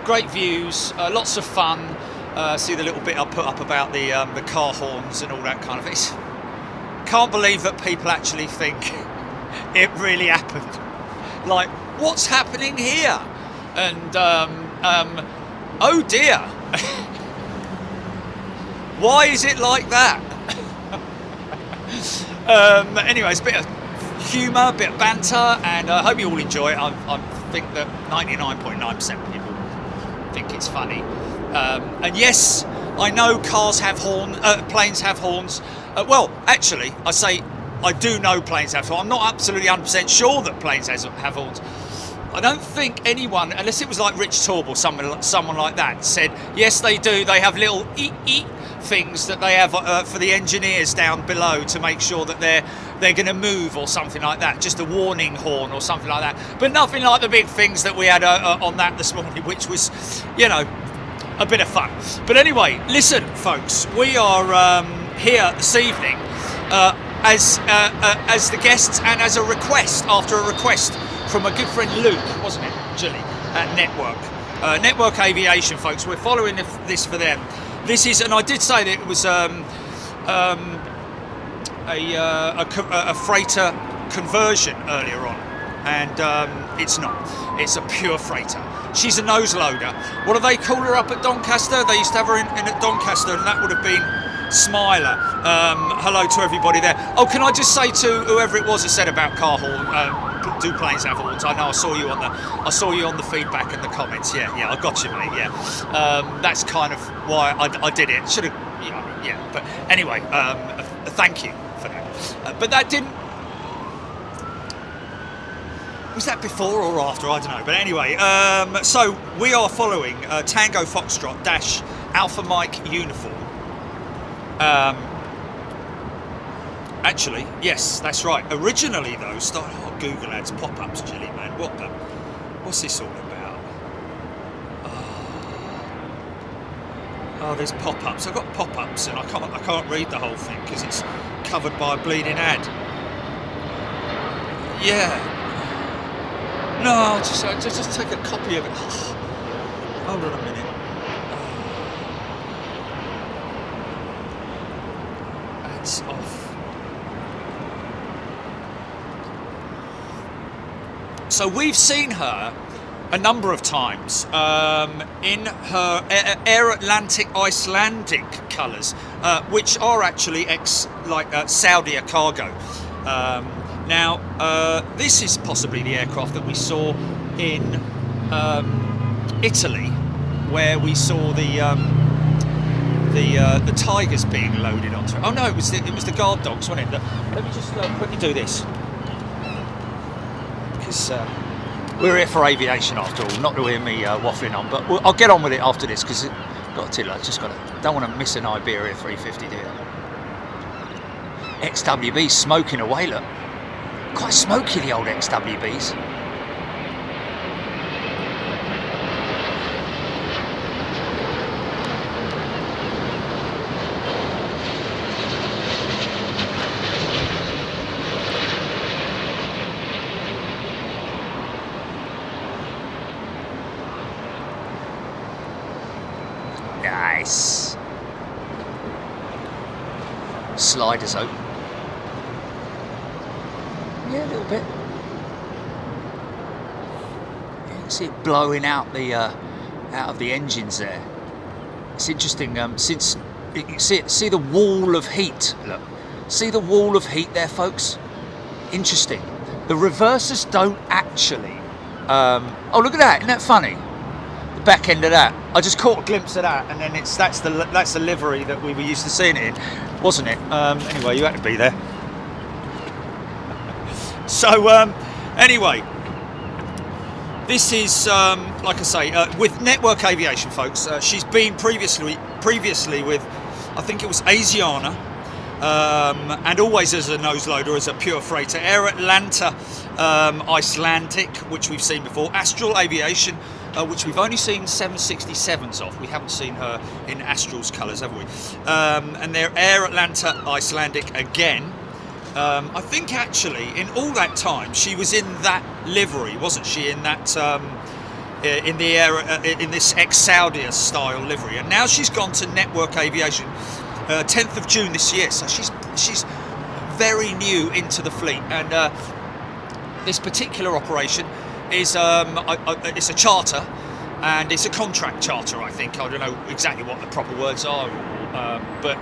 great views, lots of fun. See the little bit I put up about the car horns and all that kind of thing. Can't believe that people actually think it really happened. Like, what's happening here? And oh dear, why is it like that? Anyway, it's a bit of humour, a bit of banter, and I hope you all enjoy it. I think that 99.9% of people think it's funny. And yes, I know cars have horns, planes have horns. Well, actually, I do know planes have horns. I'm not absolutely 100% sure that planes have horns. I don't think anyone, unless it was like Rich Taub or someone like that, said, yes, they do. They have little eat things that they have for the engineers down below to make sure that they're going to move or something like that. Just a warning horn or something like that. But nothing like the big things that we had on that this morning, which was, you know, a bit of fun. But anyway, listen, folks, we are here this evening as the guests and as a request, after a request from a good friend Luke, wasn't it, Julie, at Network Aviation, folks. We're following this for them. This is, and I did say that it was a freighter conversion earlier on, and it's not. It's a pure freighter. She's a nose loader. What do they call her up at Doncaster? They used to have her in at Doncaster, and that would have been Smiler. Hello to everybody there. Oh, can I just say to whoever it was that said about car horn, do planes have horns? I know I saw you on the feedback and the comments. Yeah, I got you, mate. Yeah, that's kind of why I did it. Should have, yeah. But anyway, thank you for that. But that didn't. Was that before or after? I don't know. But anyway, so we are following Tango Foxtrot dash Alpha Mike uniform. Actually, yes, that's right. Originally, though, Google ads, pop-ups, Jilly, man. What's this all about? Oh, there's pop-ups. I've got pop-ups, and I can't read the whole thing because it's covered by a bleeding ad. Yeah. No, I'll just take a copy of it. Hold on a minute. Ads off. So we've seen her a number of times in her Air Atlantic Icelandic colours, which are actually Saudi cargo. Now, this is possibly the aircraft that we saw in Italy, where we saw the tigers being loaded onto it. Oh no, it was the guard dogs, wasn't it? Let me just quickly do this, because we're here for aviation after all, not to hear me waffling on. But I'll get on with it after this, because got to tell you, I just don't want to miss an Iberia 350, do you? XWB smoking away, look. Quite smoky, the old XWBs. Nice. Sliders open. Yeah, a little bit. You can see it blowing out of the engines there. It's interesting. Since you see the wall of heat. Look, see the wall of heat there, folks. Interesting. The reversers don't actually. Oh, look at that! Isn't that funny? The back end of that. I just caught a glimpse of that, and then that's the livery that we were used to seeing it in, wasn't it? Anyway, you had to be there. So anyway, this is like I say, with Network Aviation, folks. She's been previously with, I think it was Asiana, and always as a nose loader, as a pure freighter. Air Atlanta Icelandic, which we've seen before. Astral Aviation, which we've only seen 767s of. We haven't seen her in Astral's colours, have we? And they're Air Atlanta Icelandic again. I think actually in all that time she was in that livery, wasn't she? In that in the air in this ex-Saudia style livery, and now she's gone to Network Aviation 10th of June this year. So she's very new into the fleet, and this particular operation is it's a charter, and it's a contract charter. I think I don't know exactly what the proper words are. But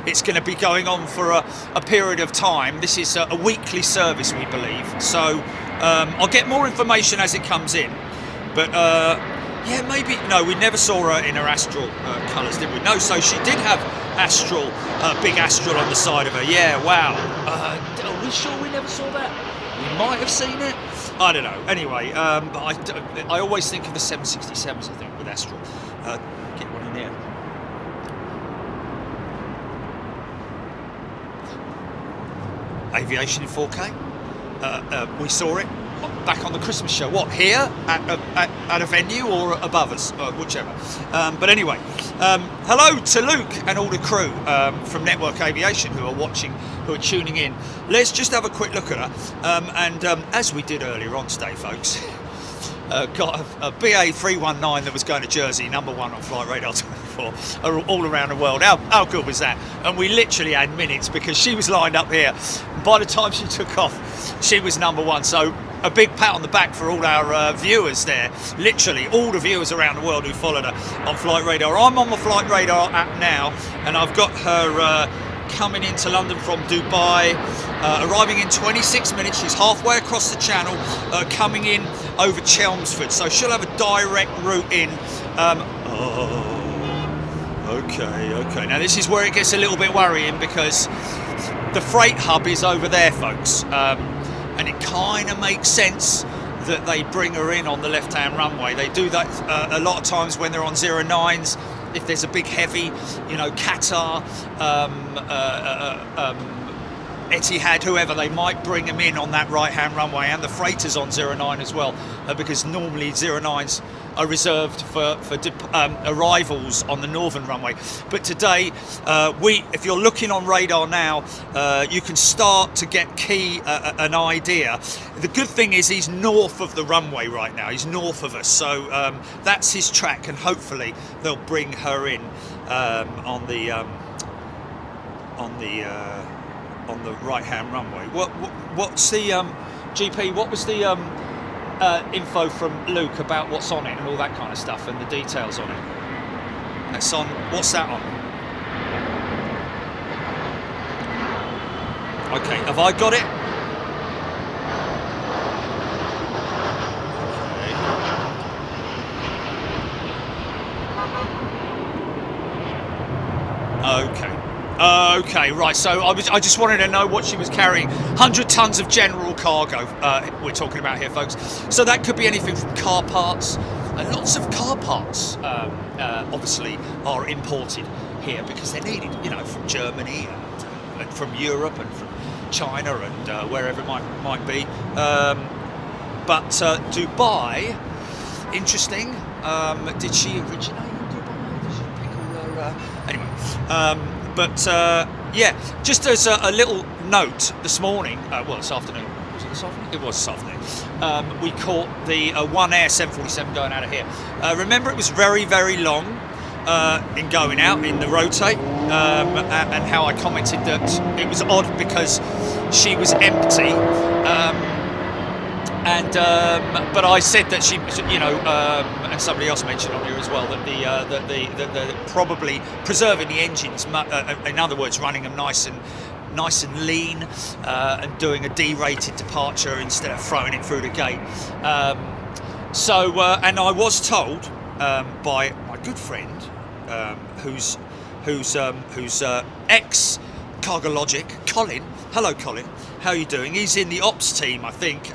it's going to be going on for a period of time. This is a weekly service, we believe. So I'll get more information as it comes in. But yeah, maybe no. We never saw her in her Astral colours, did we? No. So she did have Astral, big Astral on the side of her. Yeah. Wow. Are we sure we never saw that? We might have seen it. I don't know. Anyway, but I always think of the 767s. I think with Astral. Get one in there. Aviation in 4K. We saw it back on the Christmas show. What, here at a venue or above us, whichever. But anyway, hello to Luke and all the crew from Network Aviation who are watching, who are tuning in. Let's just have a quick look at her. And as we did earlier on today, folks, got a BA 319 that was going to Jersey, number 1 on Flight Radar 24, all around the world. How good was that? And we literally had minutes because she was lined up here. By the time she took off, she was number 1. So a big pat on the back for all our viewers there. Literally all the viewers around the world who followed her on Flight Radar. I'm on the Flight Radar app now, and I've got her coming into London from Dubai, arriving in 26 minutes. She's halfway across the channel, coming in over Chelmsford, so she'll have a direct route in. Okay. Now this is where it gets a little bit worrying because the freight hub is over there, folks, and it kind of makes sense that they bring her in on the left-hand runway. They do that a lot of times when they're on 09s. If there's a big heavy, you know, Qatar, Etihad, whoever, they might bring them in on that right-hand runway, and the freighters on 09 as well, because normally 09s are reserved for arrivals on the northern runway. But today, if you're looking on radar now, you can start to get an idea. The good thing is he's north of the runway right now. He's north of us, so that's his track, and hopefully they'll bring her in on the right-hand runway. What's the GP? What was the info from Luke about what's on it and all that kind of stuff and the details on it? That's on. What's that on? Okay, have I got it? Okay, right, so I just wanted to know what she was carrying. 100 tons of general cargo we're talking about here, folks. So that could be anything from car parts. Lots of car parts, obviously, are imported here because they're needed, you know, from Germany and from Europe and from China and wherever it might be. But Dubai, interesting. Did she originate in Dubai? Did she pick all her... Anyway. But yeah, just as a little note, this morning, well, this afternoon, was it this afternoon? It was this afternoon. We caught the One Air 747 going out of here. Remember, it was very, very long in going out in the rotate, and how I commented that it was odd because she was empty. But I said that she, you know, and somebody else mentioned on here as well that the probably preserving the engines, in other words, running them nice and lean, and doing a D-rated departure instead of throwing it through the gate. And I was told by my good friend, who's ex Cargologic, Colin. Hello, Colin. How are you doing? He's in the ops team, I think.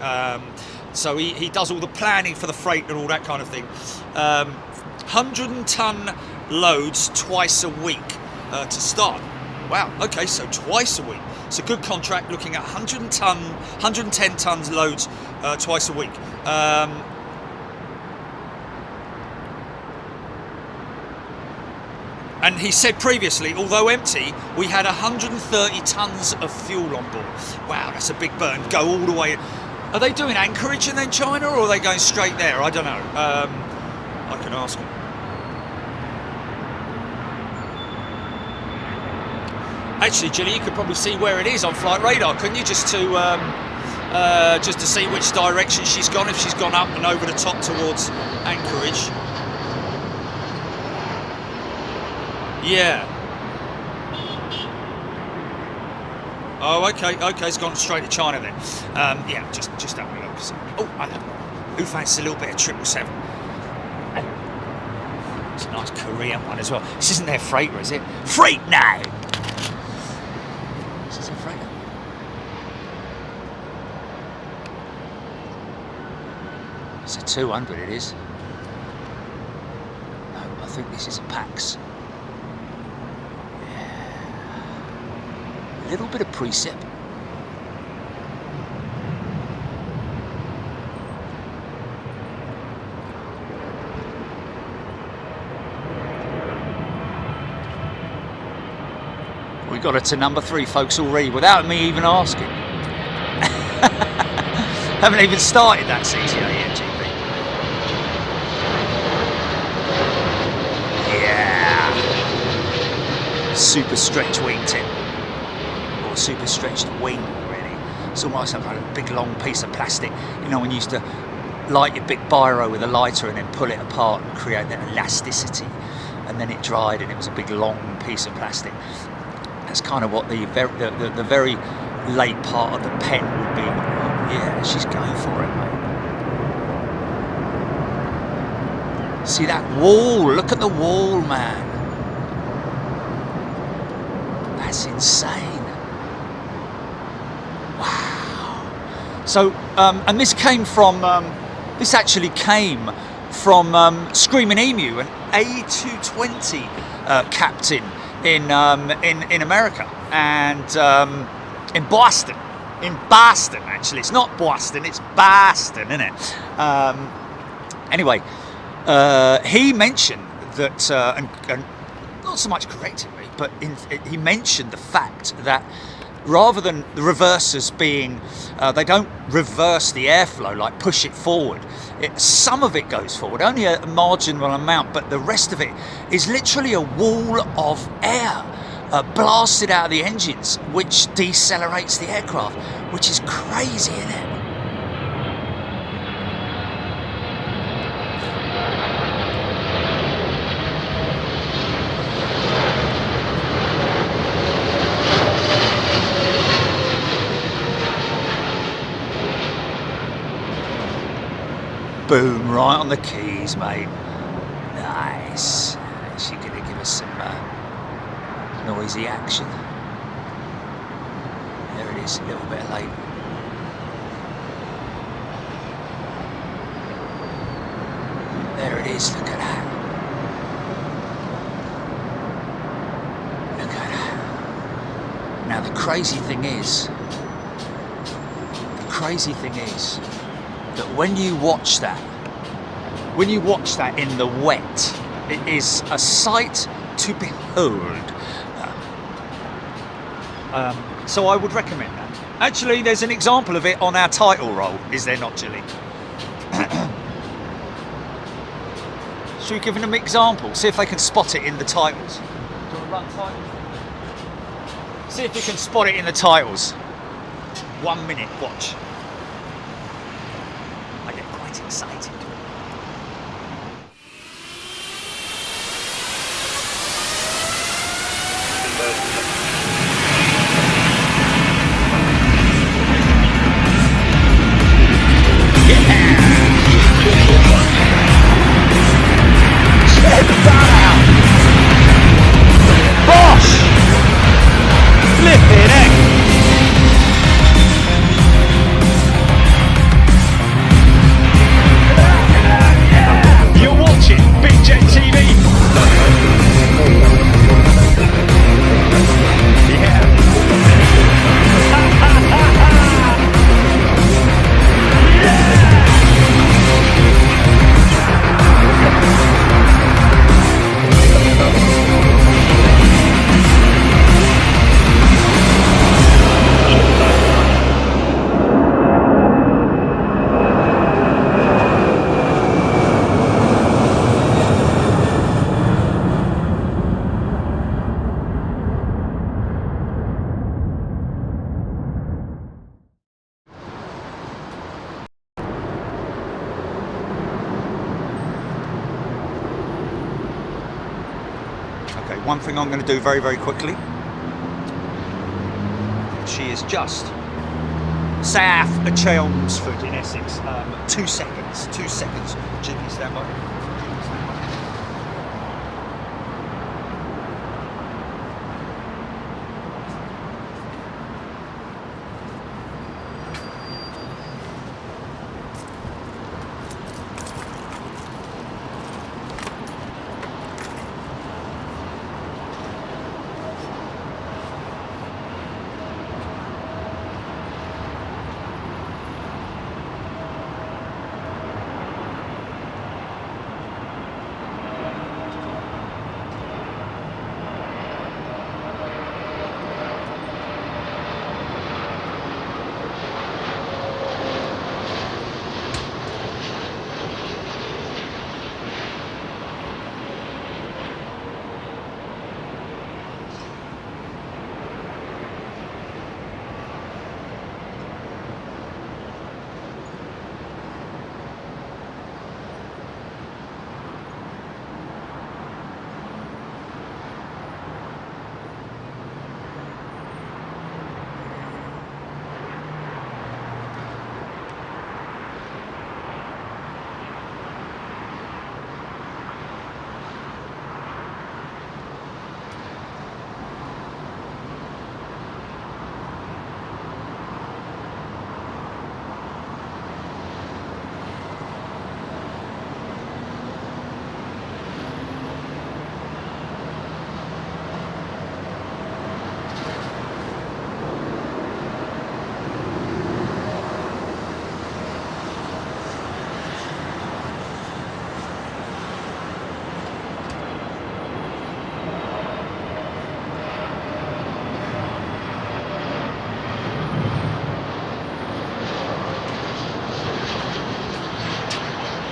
So he does all the planning for the freight and all that kind of thing. 100-ton loads twice a week to start. Wow. Okay, so twice a week. It's a good contract. Looking at 110 tons loads twice a week. And he said previously, although empty, we had 130 tons of fuel on board. Wow, that's a big burn. Go all the way. Are they doing anchorage and then China, or are they going straight there? I don't know. I can ask him. Actually, Gilly, you could probably see where it is on flight radar, couldn't you? Just to see which direction she's gone, if she's gone up and over the top towards Anchorage. Yeah. Oh, okay, it's gone straight to China then. Yeah, just have a look. So, oh, I know. Who fancies a little bit of 777? It's a nice Korean one as well. This isn't their freighter, is it? Freight now! This is a freighter. It's a 200, it is. No, I think this is a Pax. A little bit of precip. We got it to number 3, folks, already without me even asking. Haven't even started that CTA yet, GP. Yeah. Super stretch wingtip. Super stretched wing, really. It's almost like a big long piece of plastic. You know, when you used to light your big biro with a lighter and then pull it apart and create that elasticity, and then it dried and it was a big long piece of plastic. That's kind of what the very late part of the pen would be. Yeah, she's going for it, mate. See that wall? Look at the wall, man. That's insane. So, and this came from, this actually came from Screaming Emu, an A220 captain in America, and in Boston. In Boston, actually. It's not Boston, it's Boston, isn't it? Anyway, he mentioned that, and not so much corrected me, but he mentioned the fact that rather than the reversers being, they don't reverse the airflow, like push it forward. Some of it goes forward, only a marginal amount, but the rest of it is literally a wall of air blasted out of the engines, which decelerates the aircraft, which is crazy, isn't it? Boom, right on the keys, mate. Nice. Is she going to give us some noisy action? There it is, a little bit late. There it is, look at that. Look at that. Now the crazy thing is that when you watch that in the wet, it is a sight to behold. So I would recommend that. Actually, there's an example of it on our title roll, is there not, Gilly? Should we give them an example? See if they can spot it in the titles. Do you want to run titles? See if you can spot it in the titles. 1 minute, watch. Excited. Check that out! Bosh! Flip it, eh? Okay, one thing I'm going to do very, very quickly. She is just south of Chelmsford in Essex. 2 seconds. 2 seconds. Jimmy, stand by.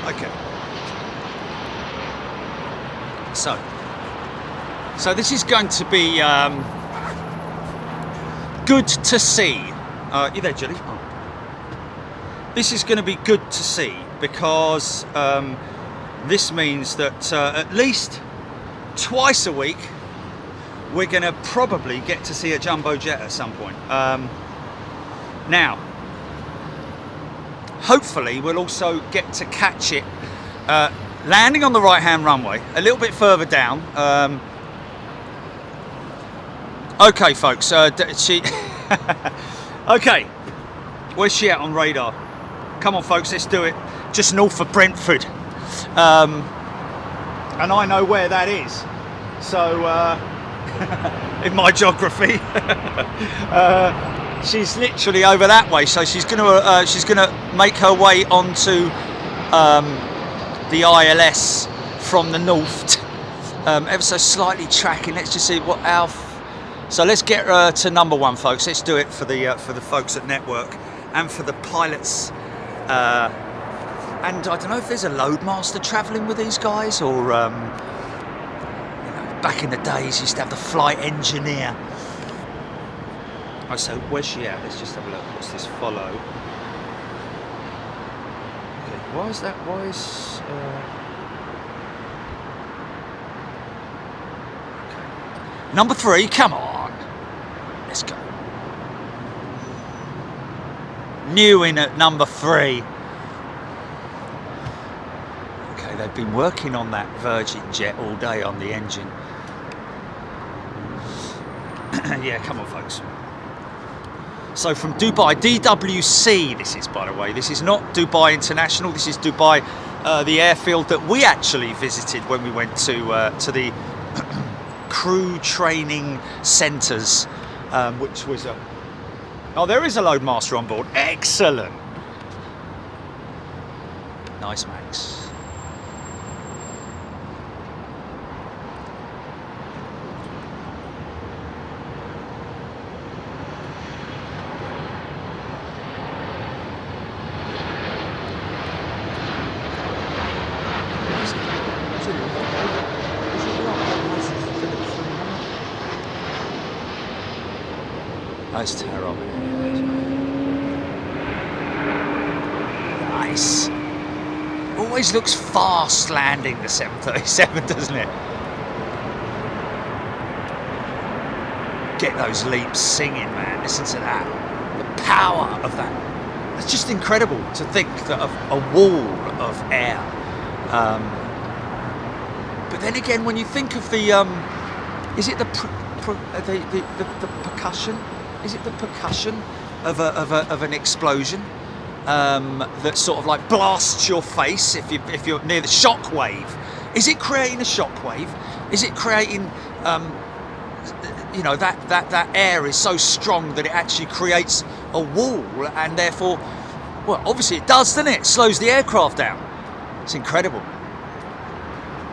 Okay. So this is going to be good to see. You there, Julie? Oh. This is going to be good to see because this means that at least twice a week we're going to probably get to see a jumbo jet at some point. Now, hopefully we'll also get to catch it landing on the right hand runway a little bit further down. Okay folks, she okay, where's she at on radar? Come on folks, let's do it. Just north of Brentford, and I know where that is, so in my geography she's literally over that way, so she's gonna make her way onto the ILS from the north, ever so slightly tracking. Let's just see what Alf. So let's get to number one, folks. Let's do it for the folks at Network and for the pilots. And I don't know if there's a loadmaster travelling with these guys, or you know, back in the days you used to have the flight engineer. Oh, so where's she at? Let's just have a look. What's this follow? Okay, why is that? Why is? Okay. Number 3, come on. Let's go. New in at number 3. Okay, they've been working on that Virgin jet all day on the engine. Yeah, come on, folks. So from Dubai, DWC this is, by the way. This is not Dubai International. This is Dubai, the airfield that we actually visited when we went to the crew training centres, which was a... Oh, there is a loadmaster on board. Excellent. Nice, Max. That's terrible. Nice. Always looks fast landing the 737, doesn't it? get those leaps singing, man. Listen to that. The power of that. It's just incredible to think that a wall of air. But then again, when you think of the, is it the percussion? Is it the percussion of an explosion that sort of like blasts your face if you're near the shock wave? Is it creating a shock wave? Is it creating that air is so strong that it actually creates a wall, and therefore, well, obviously it does, doesn't it? It slows the aircraft down. It's incredible.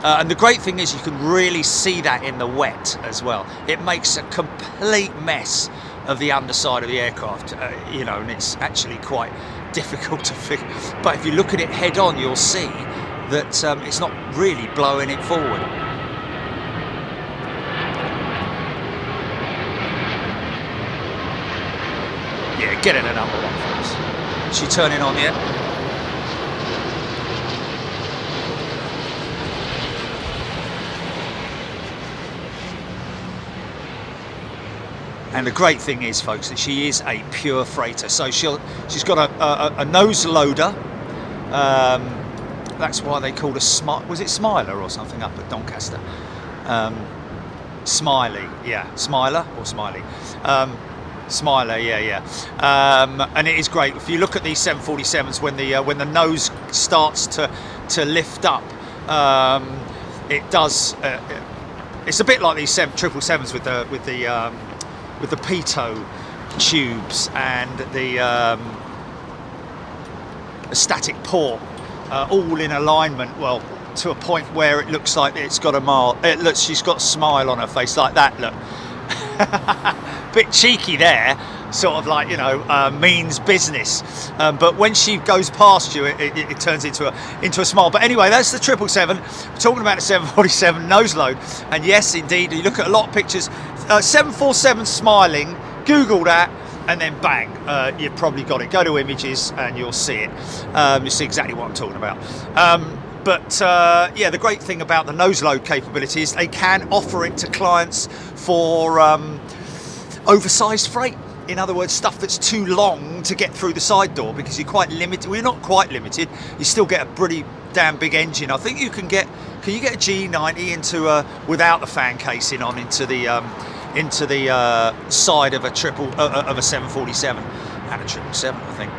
And the great thing is you can really see that in the wet as well. It makes a complete mess of the underside of the aircraft, and it's actually quite difficult to figure. But if you look at it head on, you'll see that it's not really blowing it forward. Yeah, get in a number one for us. Is she turning on yet? And the great thing is, folks, that she is a pure freighter. So she's got a nose loader. That's why they called her was it Smiler or something up at Doncaster? Smiley, yeah, Smiler or Smiley. Smiler, yeah. And it is great. If you look at these 747s, when the nose starts to lift up, it does. It's a bit like these 777s with the pitot tubes and the static port, all in alignment. Well, to a point where it looks like it's got she's got a smile on her face like that. Look. Bit cheeky there, sort of like, means business, but when she goes past you, it turns into a smile. But anyway, that's the 777. We're talking about the 747 nose load, and yes, indeed, you look at a lot of pictures, 747 smiling. Google that, and then bang, you've probably got it. Go to images, and you'll see it. You'll see exactly what I'm talking about. But the great thing about the nose load capability is they can offer it to clients for oversized freight. In other words, stuff that's too long to get through the side door, because you're quite limited. Well, you're not quite limited. You still get a pretty damn big engine. I think you can get. Can you get a G90 into without the fan casing on into the side of a 747 and a 777? I think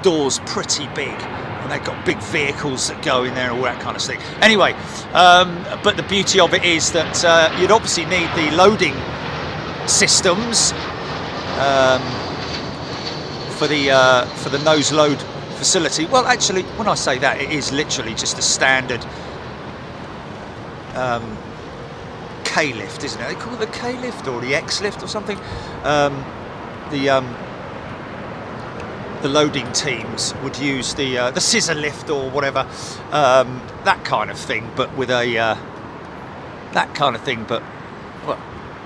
doors pretty big. And they've got big vehicles that go in there and all that kind of thing. Anyway, but the beauty of it is that you'd obviously need the loading systems for the nose load facility. Well, actually, when I say that, it is literally just a standard K-lift, isn't it? They call it the K-lift or the X-lift or something. The loading teams would use the scissor lift or whatever, that kind of thing, but with a well,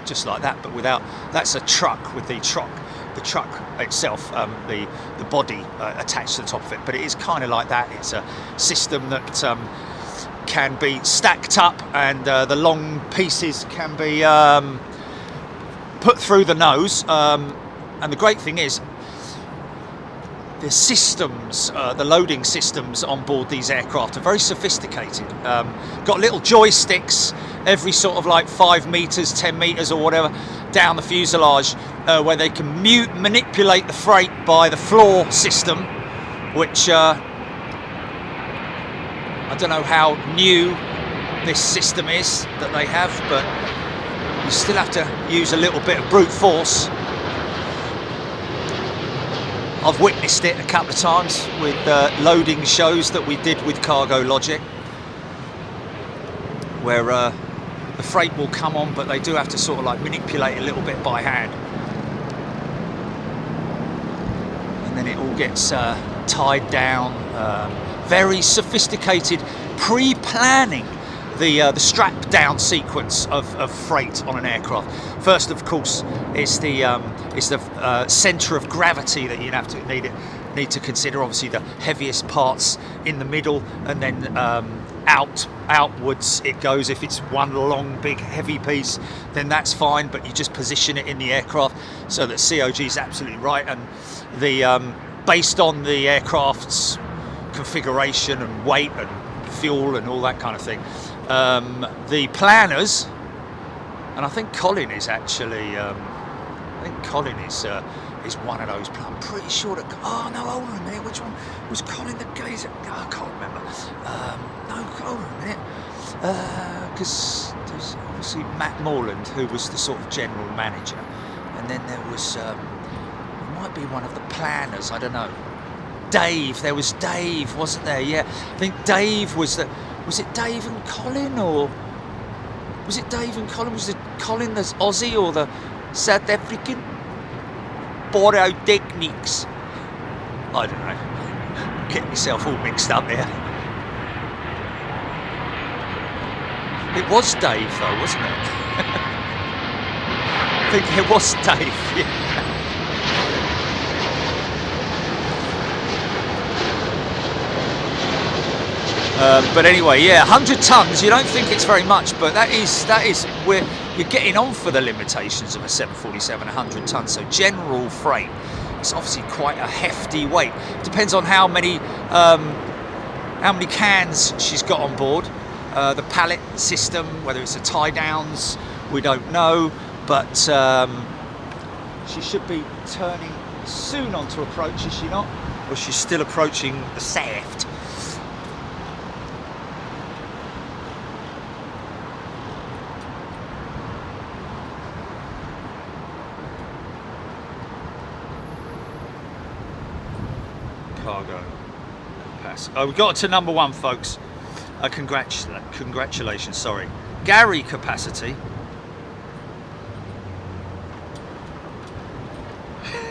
just like that, but without. That's a truck with the truck itself, the body attached to the top of it. But it is kind of like that. It's a system that can be stacked up, and the long pieces can be put through the nose. And the great thing is, the systems, the loading systems on board these aircraft are very sophisticated. Got little joysticks every sort of like 5 meters, 10 meters or whatever down the fuselage, where they can manipulate the freight by the floor system, which I don't know how new this system is that they have, but you still have to use a little bit of brute force. I've witnessed it a couple of times with loading shows that we did with Cargo Logic, where the freight will come on, but they do have to sort of like manipulate a little bit by hand, and then it all gets tied down. Very sophisticated pre-planning the strap down sequence of freight on an aircraft. First, of course, is the centre of gravity that you'd have to need to consider. Obviously, the heaviest parts in the middle, and then outwards it goes. If it's one long big heavy piece, then that's fine, but you just position it in the aircraft so that COG is absolutely right, and the based on the aircraft's configuration and weight and fuel and all that kind of thing. The planners, and I think Colin is actually is one of those. I'm pretty sure that. Oh no, hold on a minute. Which one was Colin the geezer? Oh, I can't remember. No, hold on a minute. Because there's obviously Matt Morland, who was the sort of general manager, and then there was it might be one of the planners. I don't know. Dave. There was Dave, wasn't there? Yeah, I think Dave was the. Was it Dave and Colin, or was it Dave and Colin? Was it Colin the Aussie or the South African? Borrow techniques. I don't know. Get myself all mixed up there. It was Dave though, wasn't it? I think it was Dave. Yeah. But anyway, yeah, 100 tons. You don't think it's very much, but that is where you're getting on for the limitations of a 747, 100 tons. So general freight, it's obviously quite a hefty weight. Depends on how many cans she's got on board. The pallet system, whether it's a tie downs, we don't know. But she should be turning soon onto approach, is she not? Or she's still approaching the shaft. Cargo pass. Oh, we got to number one, folks. Congratulations. Sorry, Gary capacity.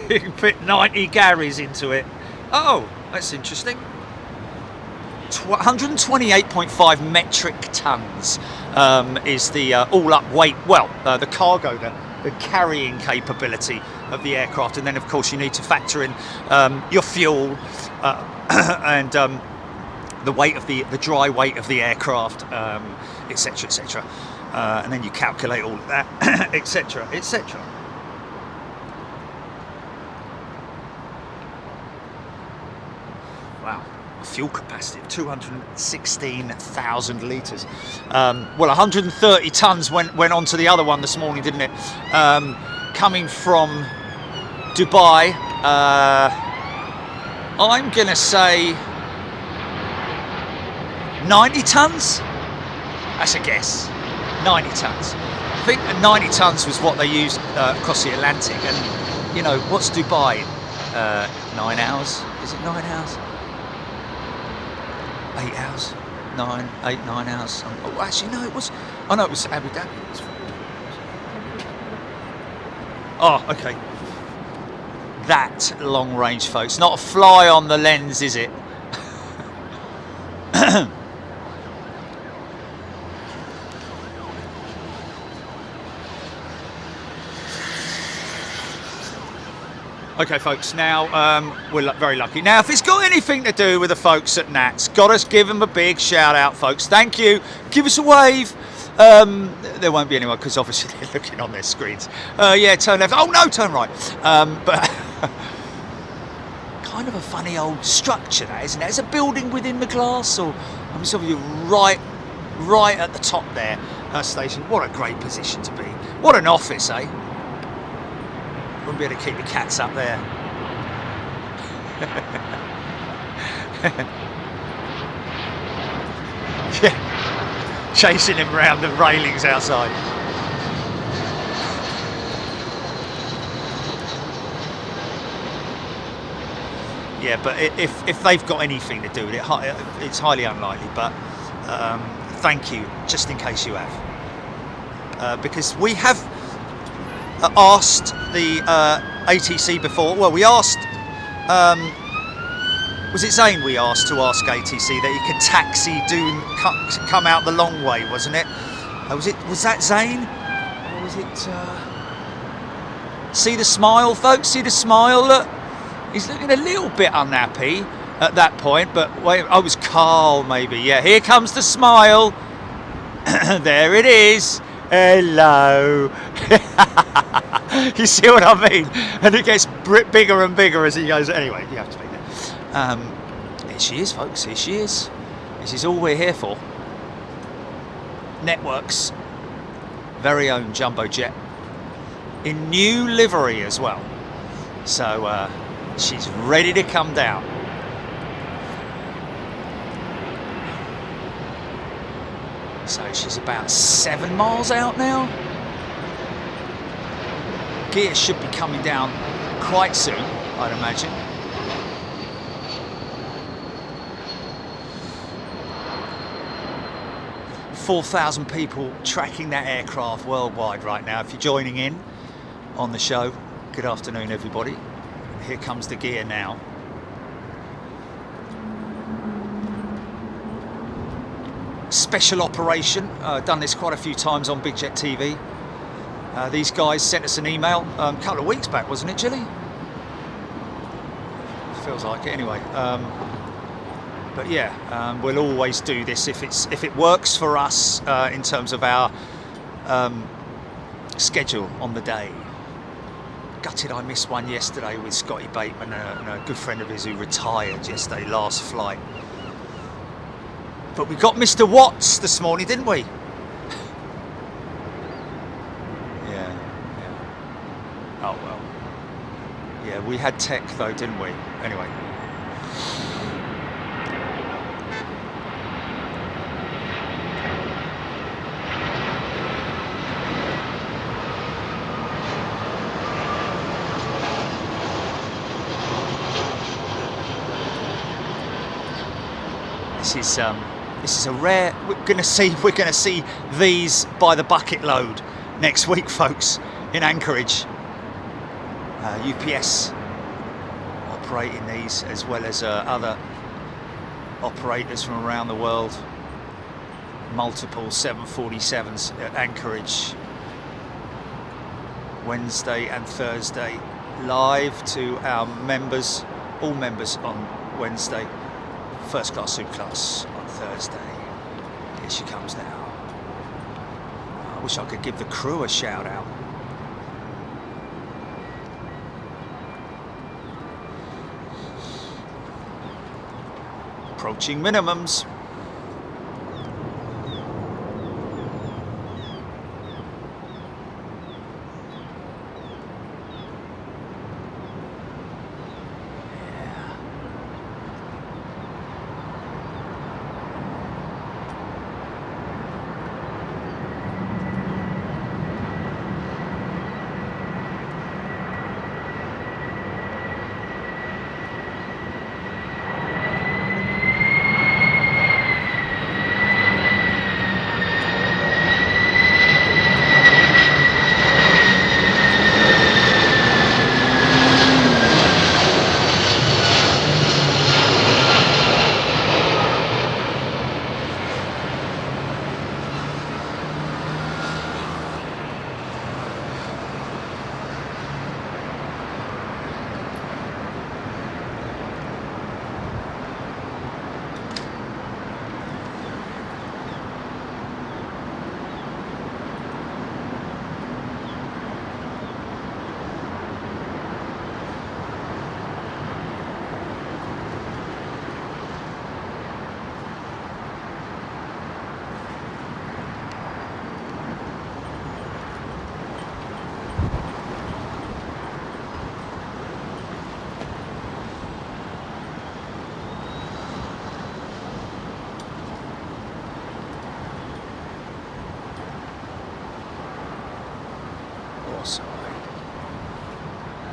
You can fit 90 Garys into it. Oh, that's interesting. 128.5 metric tons is the all-up weight. Well, the cargo, the carrying capability of the aircraft, and then of course you need to factor in your fuel and the weight of the dry weight of the aircraft, etc., etc., and then you calculate all of that, etc., etc. Wow, fuel capacity of 216,000 litres. Well, 130 tons went onto the other one this morning, didn't it? Coming from Dubai, I'm gonna say 90 tons. That's a guess. 90 tons. I think 90 tons was what they used across the Atlantic. And you know, what's Dubai? 9 hours? Is it 9 hours? 8 hours? 9 hours? Oh, actually, no, it was. Oh no, it was Abu Dhabi. Oh, okay. That long range, folks. Not a fly on the lens, is it? Okay, folks, now we're very lucky. Now, if it's got anything to do with the folks at Nats, got us give them a big shout out, folks. Thank you. Give us a wave. There won't be anyone because obviously they're looking on their screens. Yeah, turn left. Oh no, turn right. But kind of a funny old structure, that, isn't it? It's a building within the glass, or I mean, sort of right at the top there, station. What a great position to be. What an office, eh? Wouldn't be able to keep the cats up there. Yeah, chasing him around the railings outside. Yeah, but if they've got anything to do with it, it's highly unlikely. But thank you, just in case you have, because we have asked the ATC before. Well, we asked. Was it Zane we asked to ask ATC that he could taxi come out the long way, wasn't it? Was that Zane? Or was it? See the smile, folks. See the smile. Look, he's looking a little bit unhappy at that point. But wait, I was Carl, maybe. Yeah, here comes the smile. There it is. Hello. You see what I mean? And it gets bigger and bigger as he goes. Anyway, you have to be there. Here she is, folks. Here she is. This is all we're here for. Network's very own jumbo jet in new livery as well. So she's ready to come down. So she's about 7 miles out now. Gear should be coming down quite soon, I'd imagine. "4,000 people tracking that aircraft worldwide right now. If you're joining in on the show, good afternoon, everybody. Here comes the gear now. Special operation. Done this quite a few times on Big Jet TV. These guys sent us an email a couple of weeks back, wasn't it, Chili? Feels like it anyway. But yeah, we'll always do this if it works for us in terms of our schedule on the day. Gutted I missed one yesterday with Scotty Bateman and a good friend of his who retired yesterday, last flight. But we got Mr. Watts this morning, didn't we? Yeah. Oh well. Yeah, we had tech though, didn't we? Anyway. This is a rare. We're gonna see these by the bucket load next week, folks, in Anchorage. UPS operating these as well as other operators from around the world. Multiple 747s at Anchorage Wednesday and Thursday, live to our members, all members on Wednesday. First class, super class on Thursday. Here she comes now. I wish I could give the crew a shout out. Approaching minimums.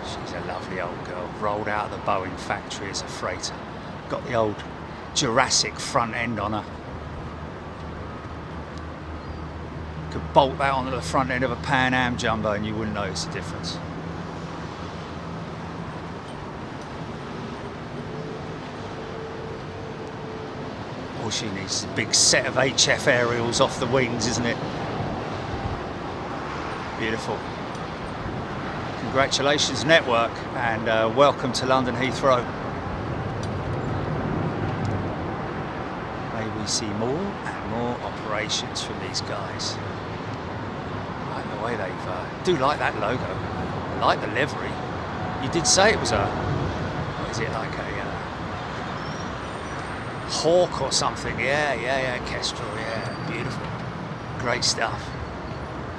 She's a lovely old girl, rolled out of the Boeing factory as a freighter. Got the old Jurassic front end on her. Could bolt that onto the front end of a Pan Am jumbo and you wouldn't notice the difference. All she needs is a big set of HF aerials off the wings, isn't it? Beautiful. Congratulations, Network, and welcome to London Heathrow. see more and more operations from these guys. I like the way they've do like that logo. I like the livery. You did say it was a, what is it, like a hawk or something? Yeah, kestrel, yeah, beautiful, great stuff.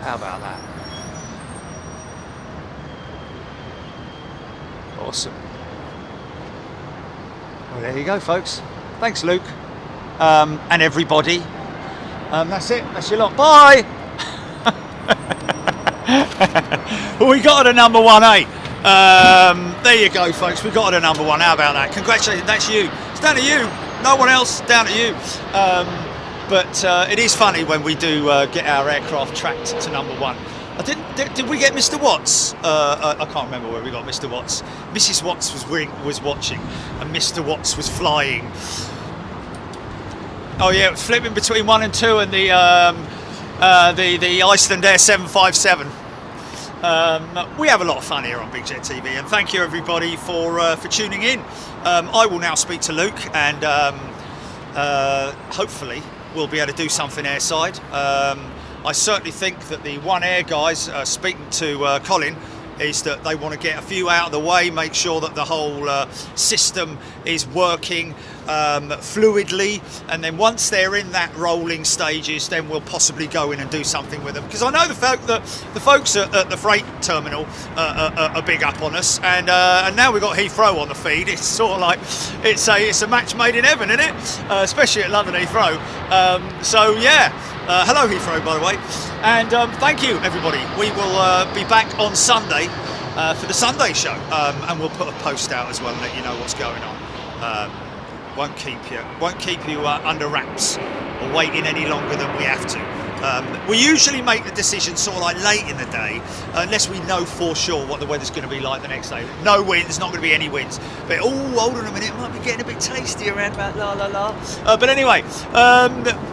How about that? Awesome. Well, there you go, folks. Thanks, Luke, and everybody. That's it. That's your lot. Bye. Well, we got it at number 1, eh? There you go, folks. We got it at number 1. How about that? Congratulations. That's you. It's down to you. No one else. Down to you. But it is funny when we do get our aircraft tracked to number 1. Did we get Mr. Watts? I can't remember where we got Mr. Watts. Mrs. Watts was watching, and Mr. Watts was flying. Oh yeah, it was flipping between 1 and 2, and the Iceland Air 757. We have a lot of fun here on Big Jet TV, and thank you everybody for tuning in. I will now speak to Luke, and hopefully we'll be able to do something airside. I certainly think that the One Air guys, speaking to Colin, is that they want to get a few out of the way, make sure that the whole system is working fluidly, and then once they're in that rolling stages, then we'll possibly go in and do something with them. Because I know the folks at the freight terminal are big up on us, and now we've got Heathrow on the feed. It's sort of like it's a match made in heaven, isn't it? Especially at London Heathrow. So yeah. Hello Heathrow, by the way, and thank you everybody. We will be back on Sunday for the Sunday show, and we'll put a post out as well and let you know what's going on. Won't keep you under wraps or waiting any longer than we have to. We usually make the decision sort of like late in the day, unless we know for sure what the weather's going to be like the next day. No winds, not going to be any winds. But hold on a minute, it might be getting a bit tasty around about la. But anyway,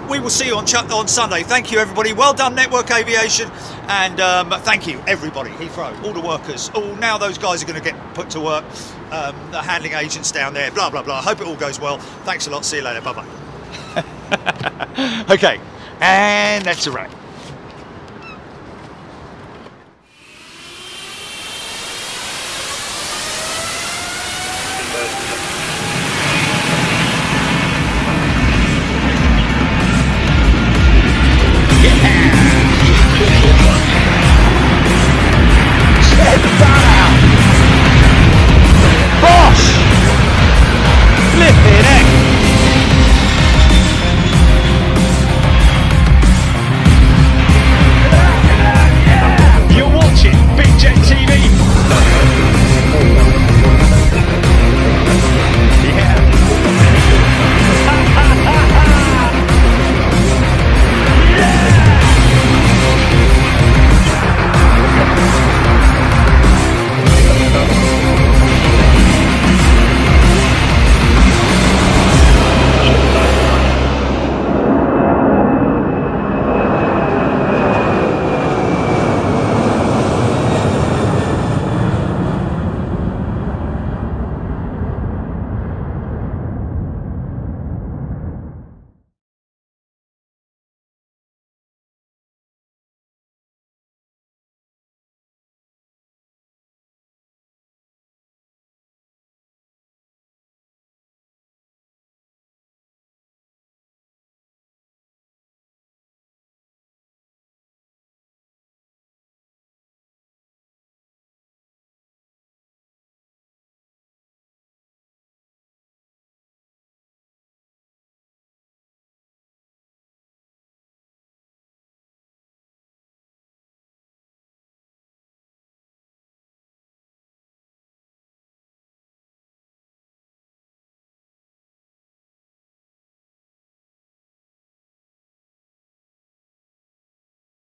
we will see you on Sunday. Thank you everybody. Well done Network Aviation, and thank you everybody, Heathrow, all the workers. Now those guys are going to get put to work. The handling agents down there, blah blah blah. Hope it all goes well. Thanks a lot. See you later. Bye bye. Okay. And that's a wrap.